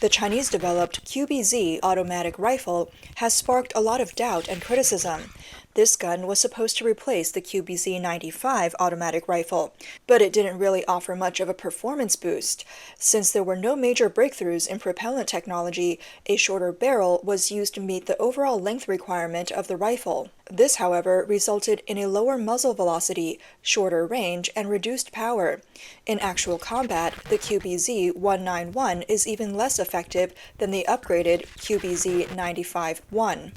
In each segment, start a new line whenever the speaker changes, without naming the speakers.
The Chinese-developed QBZ automatic rifle has sparked a lot of doubt and criticism. This gun was supposed to replace the QBZ-195 automatic rifle, but it didn't really offer much of a performance boost. Since there were no major breakthroughs in propellant technology, a shorter barrel was used to meet the overall length requirement of the rifle. This, however, resulted in a lower muzzle velocity, shorter range, and reduced power. In actual combat, the QBZ-191 is even less effective than the upgraded QBZ-95-1.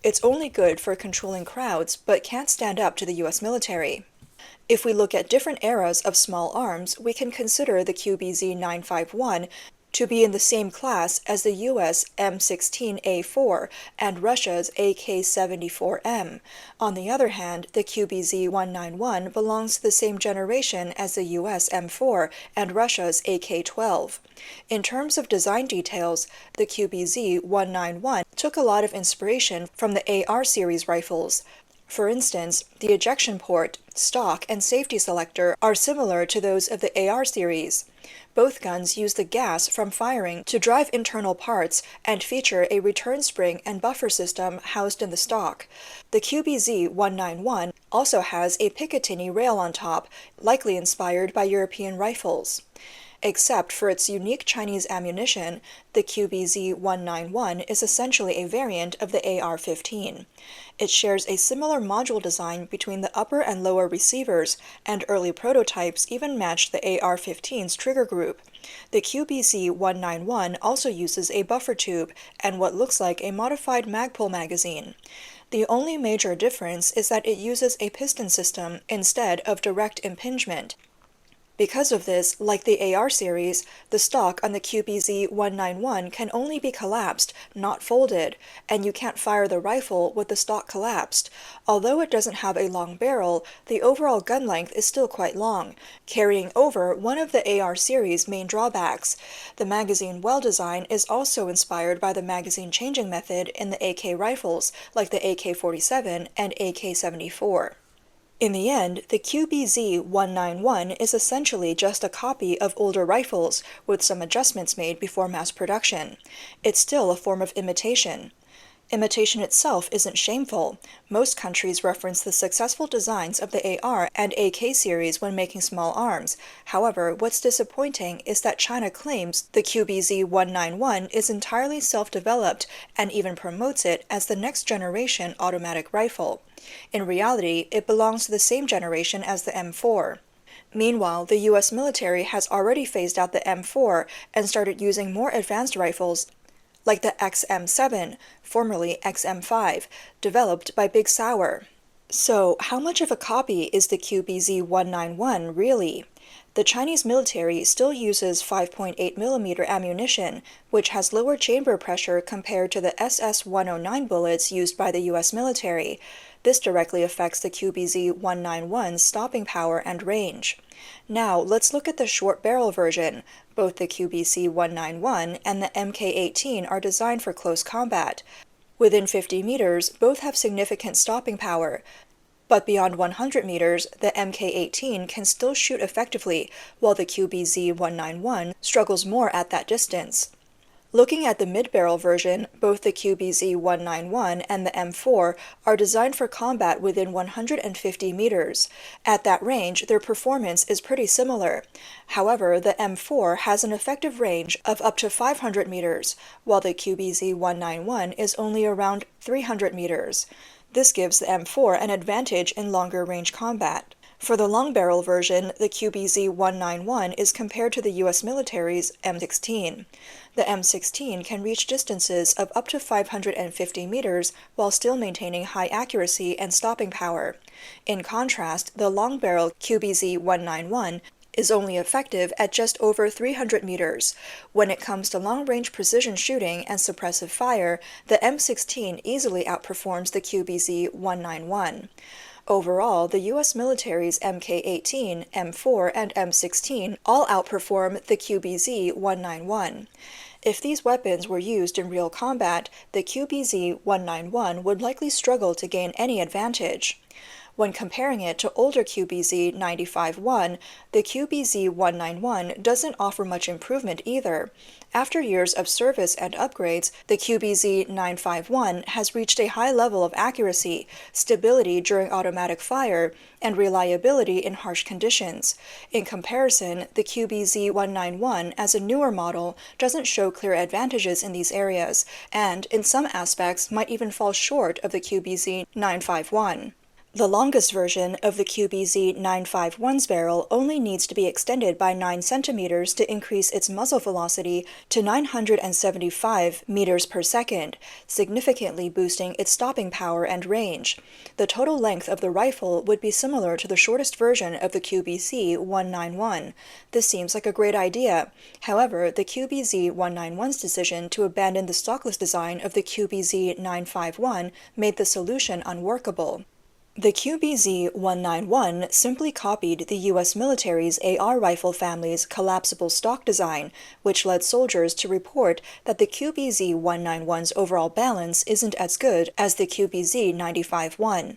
It's only good for controlling crowds, but can't stand up to the US military. If we look at different eras of small arms, we can consider the QBZ-951 to be in the same class as the US M16A4 and Russia's AK-74M. On the other hand, the QBZ-191 belongs to the same generation as the US M4 and Russia's AK-12. In terms of design details, the QBZ-191 took a lot of inspiration from the AR series rifles. For instance, the ejection port, stock, and safety selector are similar to those of the AR series. Both guns use the gas from firing to drive internal parts and feature a return spring and buffer system housed in the stock. The QBZ-191 also has a Picatinny rail on top, likely inspired by European rifles. Except for its unique Chinese ammunition, the QBZ-191 is essentially a variant of the AR-15. It shares a similar module design between the upper and lower receivers, and early prototypes even matched the AR-15's trigger group. The QBZ-191 also uses a buffer tube and what looks like a modified Magpul magazine. The only major difference is that it uses a piston system instead of direct impingement. Because of this, like the AR series, the stock on the QBZ-191 can only be collapsed, not folded, and you can't fire the rifle with the stock collapsed. Although it doesn't have a long barrel, the overall gun length is still quite long, carrying over one of the AR series' main drawbacks. The magazine well design is also inspired by the magazine changing method in the AK rifles, like the AK-47 and AK-74. In the end, the QBZ-191 is essentially just a copy of older rifles, with some adjustments made before mass production. It's still a form of imitation. Imitation itself isn't shameful. Most countries reference the successful designs of the AR and AK series when making small arms. However, what's disappointing is that China claims the QBZ-191 is entirely self-developed and even promotes it as the next generation automatic rifle. In reality, it belongs to the same generation as the M4. Meanwhile, the US military has already phased out the M4 and started using more advanced rifles like the XM7, formerly XM5, developed by Big Sour. So, how much of a copy is the QBZ-191 really? The Chinese military still uses 5.8mm ammunition, which has lower chamber pressure compared to the SS-109 bullets used by the US military. This directly affects the QBZ-191's stopping power and range. Now, let's look at the short barrel version. Both the QBZ-191 and the MK-18 are designed for close combat. Within 50 meters, both have significant stopping power. But beyond 100 meters, the MK-18 can still shoot effectively, while the QBZ-191 struggles more at that distance. Looking at the mid-barrel version, both the QBZ-191 and the M4 are designed for combat within 150 meters. At that range, their performance is pretty similar. However, the M4 has an effective range of up to 500 meters, while the QBZ-191 is only around 300 meters. This gives the M4 an advantage in longer range combat. For the long barrel version, the QBZ-191 is compared to the US military's M16. The M16 can reach distances of up to 550 meters while still maintaining high accuracy and stopping power. In contrast, the long barrel QBZ-191 is only effective at just over 300 meters. When it comes to long-range precision shooting and suppressive fire, the M16 easily outperforms the QBZ-191. Overall, the US military's MK-18, M4, and M16 all outperform the QBZ-191. If these weapons were used in real combat, the QBZ-191 would likely struggle to gain any advantage. When comparing it to older QBZ-95-1, the QBZ-191 doesn't offer much improvement either. After years of service and upgrades, the QBZ-951 has reached a high level of accuracy, stability during automatic fire, and reliability in harsh conditions. In comparison, the QBZ-191 as a newer model doesn't show clear advantages in these areas, and in some aspects might even fall short of the QBZ-951. The longest version of the QBZ-951's barrel only needs to be extended by 9 centimeters to increase its muzzle velocity to 975 meters per second, significantly boosting its stopping power and range. The total length of the rifle would be similar to the shortest version of the QBZ-191. This seems like a great idea. However, the QBZ-191's decision to abandon the stockless design of the QBZ-951 made the solution unworkable. The QBZ-191 simply copied the U.S. military's AR rifle family's collapsible stock design, which led soldiers to report that the QBZ-191's overall balance isn't as good as the QBZ-95-1.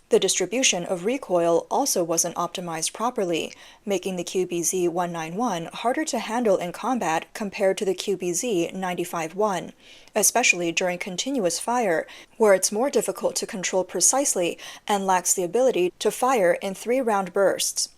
The distribution of recoil also wasn't optimized properly, making the QBZ-191 harder to handle in combat compared to the QBZ-95-1, especially during continuous fire, where it's more difficult to control precisely and lacks the ability to fire in 3-round bursts.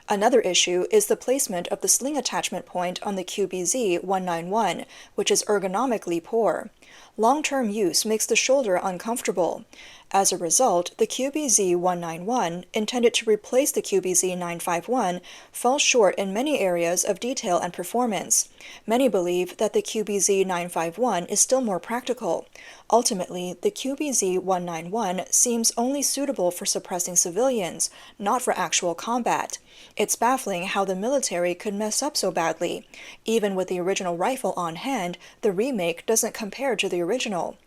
Another issue is the placement of the sling attachment point on the QBZ-191, which is ergonomically poor. Long-term use makes the shoulder uncomfortable. As a result, the QBZ-191, intended to replace the QBZ-951, falls short in many areas of detail and performance. Many believe that the QBZ-951 is still more practical. Ultimately, the QBZ-191 seems only suitable for suppressing civilians, not for actual combat. It's baffling how the military could mess up so badly. Even with the original rifle on hand, the remake doesn't compare to the original.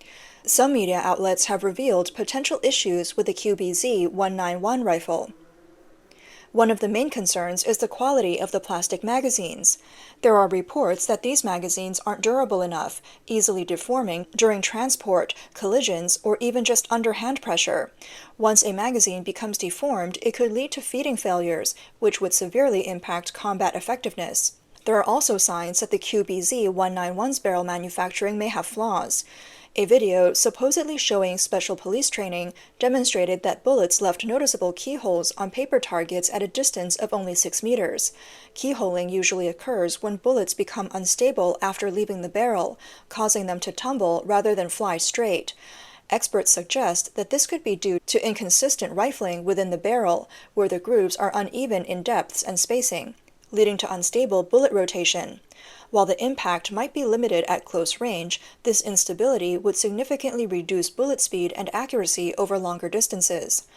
Some media outlets have revealed potential issues with the QBZ-191 rifle. One of the main concerns is the quality of the plastic magazines. There are reports that these magazines aren't durable enough, easily deforming during transport, collisions, or even just under hand pressure. Once a magazine becomes deformed, it could lead to feeding failures, which would severely impact combat effectiveness. There are also signs that the QBZ-191's barrel manufacturing may have flaws. A video supposedly showing special police training demonstrated that bullets left noticeable keyholes on paper targets at a distance of only 6 meters. Keyholing usually occurs when bullets become unstable after leaving the barrel, causing them to tumble rather than fly straight. Experts suggest that this could be due to inconsistent rifling within the barrel, where the grooves are uneven in depths and spacing, leading to unstable bullet rotation. While the impact might be limited at close range, this instability would significantly reduce bullet speed and accuracy over longer distances.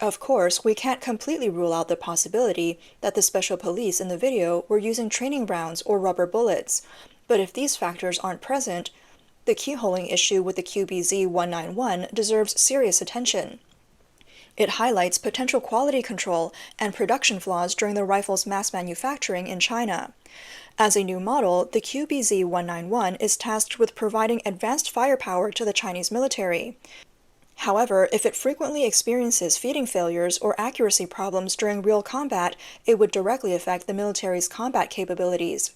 Of course, we can't completely rule out the possibility that the special police in the video were using training rounds or rubber bullets, but if these factors aren't present, the keyholing issue with the QBZ-191 deserves serious attention. It highlights potential quality control and production flaws during the rifle's mass manufacturing in China. As a new model, the QBZ-191 is tasked with providing advanced firepower to the Chinese military. However, if it frequently experiences feeding failures or accuracy problems during real combat, it would directly affect the military's combat capabilities.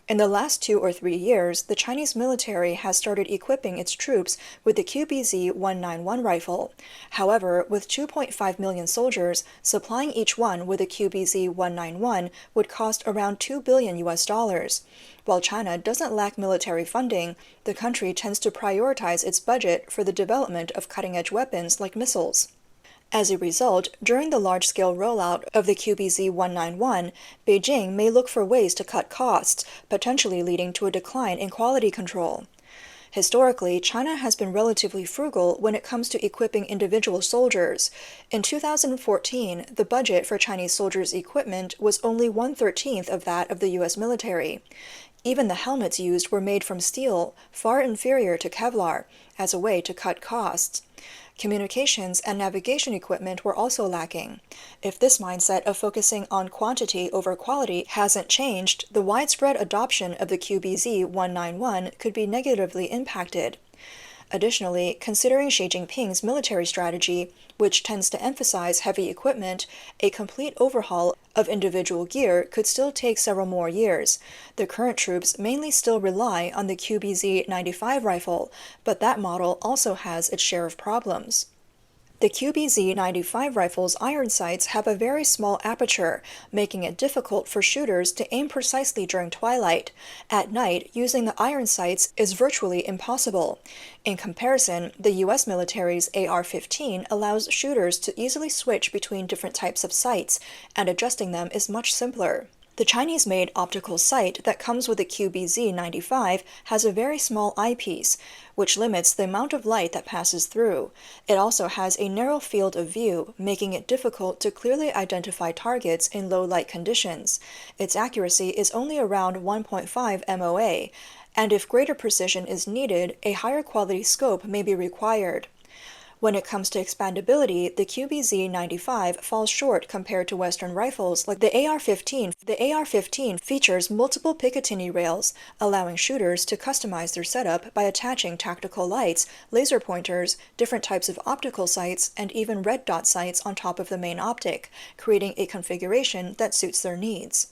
In the last 2 or 3 years, the Chinese military has started equipping its troops with the QBZ-191 rifle. However, with 2.5 million soldiers, supplying each one with a QBZ-191 would cost around $2 billion. While China doesn't lack military funding, the country tends to prioritize its budget for the development of cutting-edge weapons like missiles. As a result, during the large-scale rollout of the QBZ-191, Beijing may look for ways to cut costs, potentially leading to a decline in quality control. Historically, China has been relatively frugal when it comes to equipping individual soldiers. In 2014, the budget for Chinese soldiers' equipment was only 1/13 of that of the U.S. military. Even the helmets used were made from steel, far inferior to Kevlar, as a way to cut costs. Communications and navigation equipment were also lacking. If this mindset of focusing on quantity over quality hasn't changed, the widespread adoption of the QBZ-191 could be negatively impacted. Additionally, considering Xi Jinping's military strategy, which tends to emphasize heavy equipment, a complete overhaul of individual gear could still take several more years. The current troops mainly still rely on the QBZ-95 rifle, but that model also has its share of problems. The QBZ-95 rifle's iron sights have a very small aperture, making it difficult for shooters to aim precisely during twilight. At night, using the iron sights is virtually impossible. In comparison, the U.S. military's AR-15 allows shooters to easily switch between different types of sights, and adjusting them is much simpler. The Chinese-made optical sight that comes with the QBZ-95 has a very small eyepiece, which limits the amount of light that passes through. It also has a narrow field of view, making it difficult to clearly identify targets in low light conditions. Its accuracy is only around 1.5 MOA, and if greater precision is needed, a higher quality scope may be required. When it comes to expandability, the QBZ-95 falls short compared to Western rifles like the AR-15. The AR-15 features multiple Picatinny rails, allowing shooters to customize their setup by attaching tactical lights, laser pointers, different types of optical sights, and even red dot sights on top of the main optic, creating a configuration that suits their needs.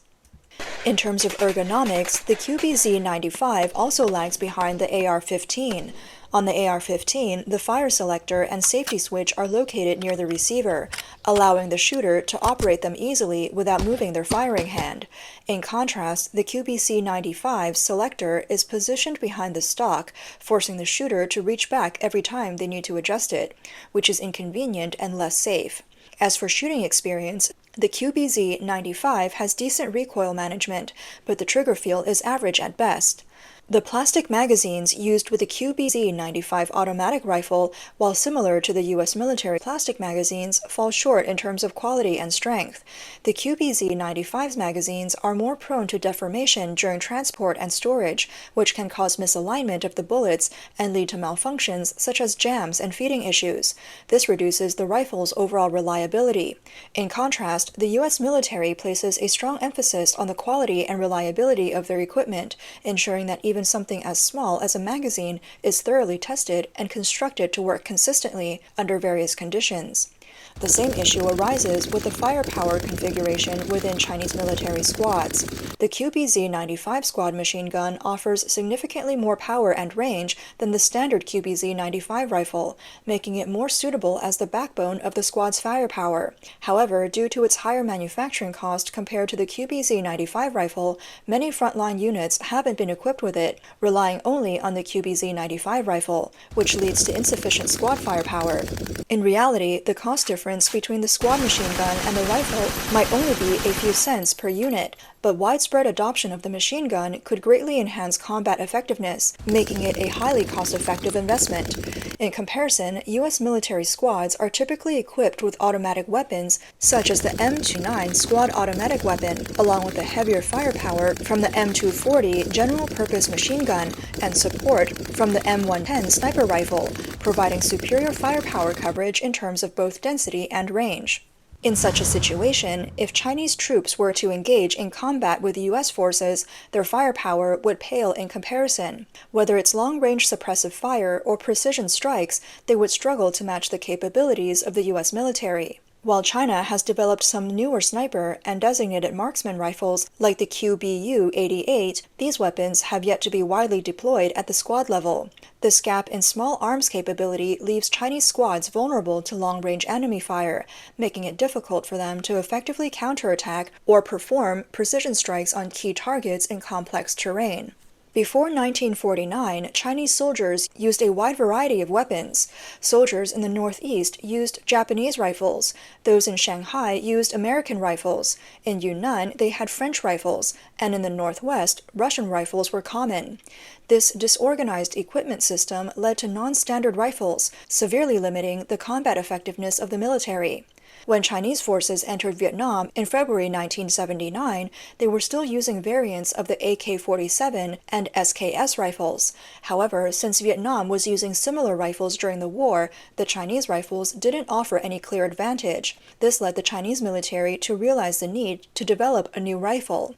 In terms of ergonomics, the QBZ-95 also lags behind the AR-15. On the AR-15, the fire selector and safety switch are located near the receiver, allowing the shooter to operate them easily without moving their firing hand. In contrast, the QBZ-95's selector is positioned behind the stock, forcing the shooter to reach back every time they need to adjust it, which is inconvenient and less safe. As for shooting experience, the QBZ-95 has decent recoil management, but the trigger feel is average at best. The plastic magazines used with the QBZ-95 automatic rifle, while similar to the U.S. military plastic magazines, fall short in terms of quality and strength. The QBZ-95's magazines are more prone to deformation during transport and storage, which can cause misalignment of the bullets and lead to malfunctions such as jams and feeding issues. This reduces the rifle's overall reliability. In contrast, the U.S. military places a strong emphasis on the quality and reliability of their equipment, ensuring that even something as small as a magazine is thoroughly tested and constructed to work consistently under various conditions. The same issue arises with the firepower configuration within Chinese military squads. The QBZ-95 squad machine gun offers significantly more power and range than the standard QBZ-95 rifle, making it more suitable as the backbone of the squad's firepower. However, due to its higher manufacturing cost compared to the QBZ-95 rifle, many frontline units haven't been equipped with it, relying only on the QBZ-95 rifle, which leads to insufficient squad firepower. In reality, the cost difference between the squad machine gun and the rifle might only be a few cents per unit, but widespread adoption of the machine gun could greatly enhance combat effectiveness, making it a highly cost-effective investment. In comparison, U.S. military squads are typically equipped with automatic weapons such as the M29 squad automatic weapon, along with the heavier firepower from the M240 general-purpose machine gun and support from the M110 sniper rifle, providing superior firepower coverage in terms of both density and range. In such a situation, if Chinese troops were to engage in combat with U.S. forces, their firepower would pale in comparison. Whether it's long-range suppressive fire or precision strikes, they would struggle to match the capabilities of the U.S. military. While China has developed some newer sniper and designated marksman rifles like the QBU-88, these weapons have yet to be widely deployed at the squad level. This gap in small arms capability leaves Chinese squads vulnerable to long-range enemy fire, making it difficult for them to effectively counterattack or perform precision strikes on key targets in complex terrain. Before 1949, Chinese soldiers used a wide variety of weapons. Soldiers in the northeast used Japanese rifles. Those in Shanghai used American rifles. In Yunnan, they had French rifles, and in the northwest, Russian rifles were common. This disorganized equipment system led to non-standard rifles, severely limiting the combat effectiveness of the military. When Chinese forces entered Vietnam in February 1979, they were still using variants of the AK-47 and SKS rifles. However, since Vietnam was using similar rifles during the war, the Chinese rifles didn't offer any clear advantage. This led the Chinese military to realize the need to develop a new rifle.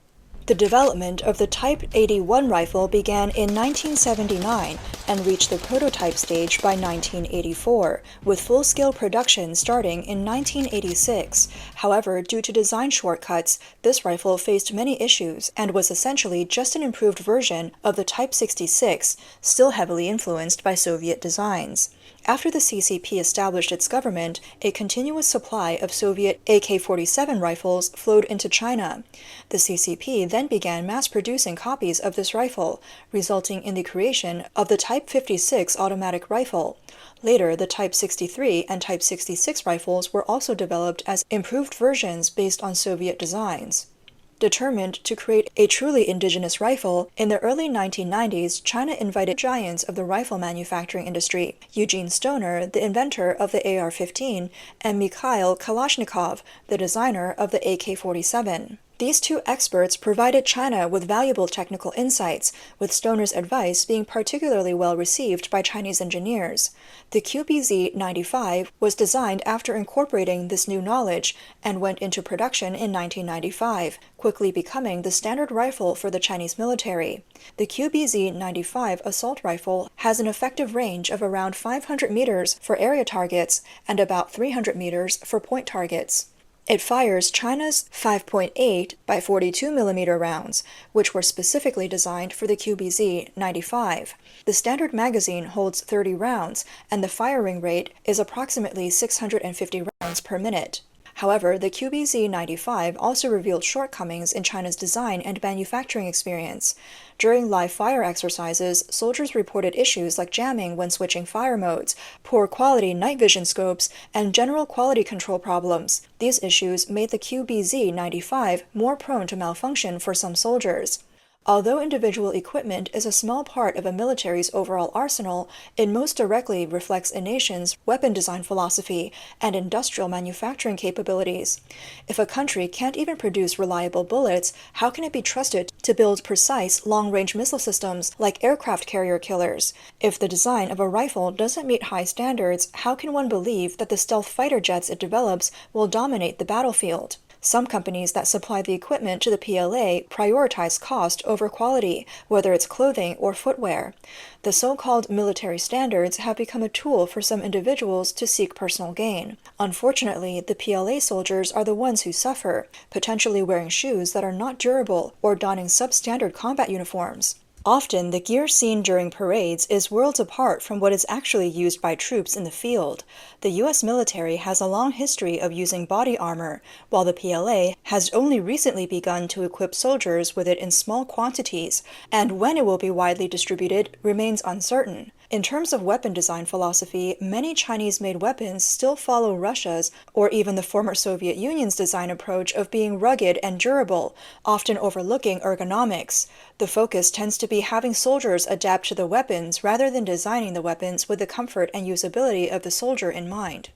The development of the Type 81 rifle began in 1979 and reached the prototype stage by 1984, with full-scale production starting in 1986. However, due to design shortcuts, this rifle faced many issues and was essentially just an improved version of the Type 66, still heavily influenced by Soviet designs. After the CCP established its government, a continuous supply of Soviet AK-47 rifles flowed into China. The CCP then began mass-producing copies of this rifle, resulting in the creation of the Type 56 automatic rifle. Later, the Type 63 and Type 66 rifles were also developed as improved versions based on Soviet designs. Determined to create a truly indigenous rifle, in the early 1990s, China invited giants of the rifle manufacturing industry, Eugene Stoner, the inventor of the AR-15, and Mikhail Kalashnikov, the designer of the AK-47. These two experts provided China with valuable technical insights, with Stoner's advice being particularly well received by Chinese engineers. The QBZ-191 was designed after incorporating this new knowledge and went into production in 1995, quickly becoming the standard rifle for the Chinese military. The QBZ-191 assault rifle has an effective range of around 500 meters for area targets and about 300 meters for point targets. It fires China's 5.8 by 42 mm rounds, which were specifically designed for the QBZ-191. The standard magazine holds 30 rounds, and the firing rate is approximately 650 rounds per minute. However, the QBZ-191 also revealed shortcomings in China's design and manufacturing experience. During live fire exercises, soldiers reported issues like jamming when switching fire modes, poor quality night vision scopes, and general quality control problems. These issues made the QBZ-191 more prone to malfunction for some soldiers. Although individual equipment is a small part of a military's overall arsenal, it most directly reflects a nation's weapon design philosophy and industrial manufacturing capabilities. If a country can't even produce reliable bullets, how can it be trusted to build precise, long-range missile systems like aircraft carrier killers? If the design of a rifle doesn't meet high standards, how can one believe that the stealth fighter jets it develops will dominate the battlefield? Some companies that supply the equipment to the PLA prioritize cost over quality, whether it's clothing or footwear. The so-called military standards have become a tool for some individuals to seek personal gain. Unfortunately, the PLA soldiers are the ones who suffer, potentially wearing shoes that are not durable or donning substandard combat uniforms. Often, the gear seen during parades is worlds apart from what is actually used by troops in the field. The U.S. military has a long history of using body armor, while the PLA has only recently begun to equip soldiers with it in small quantities, and when it will be widely distributed remains uncertain. In terms of weapon design philosophy, many Chinese-made weapons still follow Russia's or even the former Soviet Union's design approach of being rugged and durable, often overlooking ergonomics. The focus tends to be having soldiers adapt to the weapons rather than designing the weapons with the comfort and usability of the soldier in mind.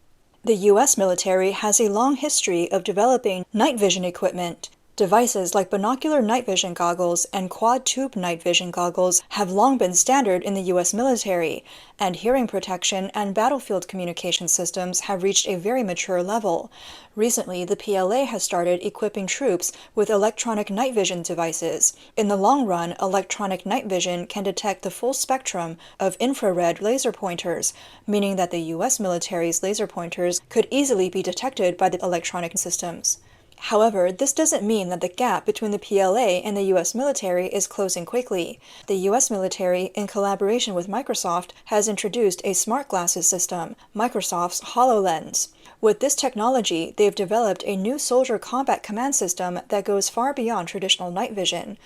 The U.S. military has a long history of developing night vision equipment. Devices like binocular night vision goggles and quad-tube night vision goggles have long been standard in the U.S. military, and hearing protection and battlefield communication systems have reached a very mature level. Recently, the PLA has started equipping troops with electronic night vision devices. In the long run, electronic night vision can detect the full spectrum of infrared laser pointers, meaning that the U.S. military's laser pointers could easily be detected by the electronic systems. However, this doesn't mean that the gap between the PLA and the U.S. military is closing quickly. The U.S. military, in collaboration with Microsoft, has introduced a smart glasses system, Microsoft's HoloLens. With this technology, they've developed a new soldier combat command system that goes far beyond traditional night vision.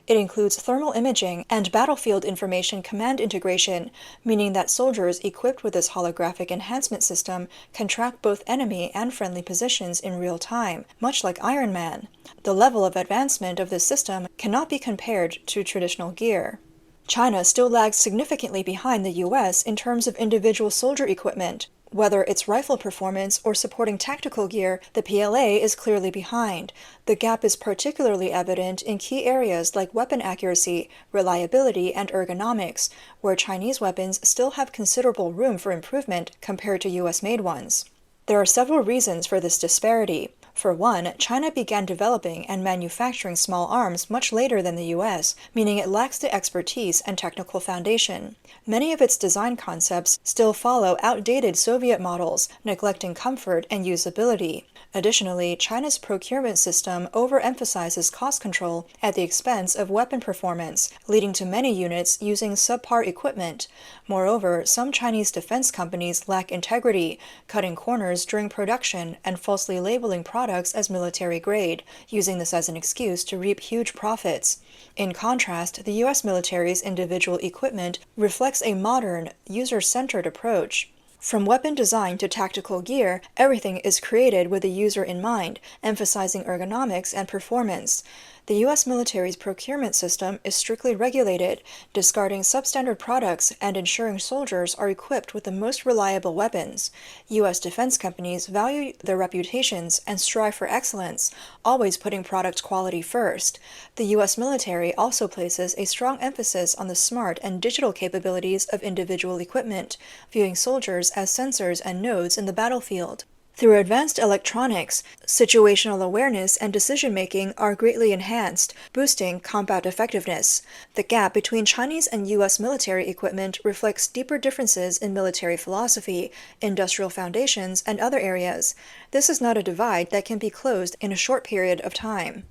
It includes thermal imaging and battlefield information command integration, meaning that soldiers equipped with this holographic enhancement system can track both enemy and friendly positions in real time, much like Iron Man. The level of advancement of this system cannot be compared to traditional gear. China still lags significantly behind the U.S. in terms of individual soldier equipment. Whether it's rifle performance or supporting tactical gear, the PLA is clearly behind. The gap is particularly evident in key areas like weapon accuracy, reliability, and ergonomics, where Chinese weapons still have considerable room for improvement compared to U.S.-made ones. There are several reasons for this disparity. For one, China began developing and manufacturing small arms much later than the US, meaning it lacks the expertise and technical foundation. Many of its design concepts still follow outdated Soviet models, neglecting comfort and usability. Additionally, China's procurement system overemphasizes cost control at the expense of weapon performance, leading to many units using subpar equipment. Moreover, some Chinese defense companies lack integrity, cutting corners during production and falsely labeling products as military grade, using this as an excuse to reap huge profits. In contrast, the U.S. military's individual equipment reflects a modern, user-centered approach. From weapon design to tactical gear, everything is created with the user in mind, emphasizing ergonomics and performance. The U.S. military's procurement system is strictly regulated, discarding substandard products and ensuring soldiers are equipped with the most reliable weapons. U.S. defense companies value their reputations and strive for excellence, always putting product quality first. The U.S. military also places a strong emphasis on the smart and digital capabilities of individual equipment, viewing soldiers as sensors and nodes in the battlefield. Through advanced electronics, situational awareness and decision-making are greatly enhanced, boosting combat effectiveness. The gap between Chinese and U.S. military equipment reflects deeper differences in military philosophy, industrial foundations, and other areas. This is not a divide that can be closed in a short period of time.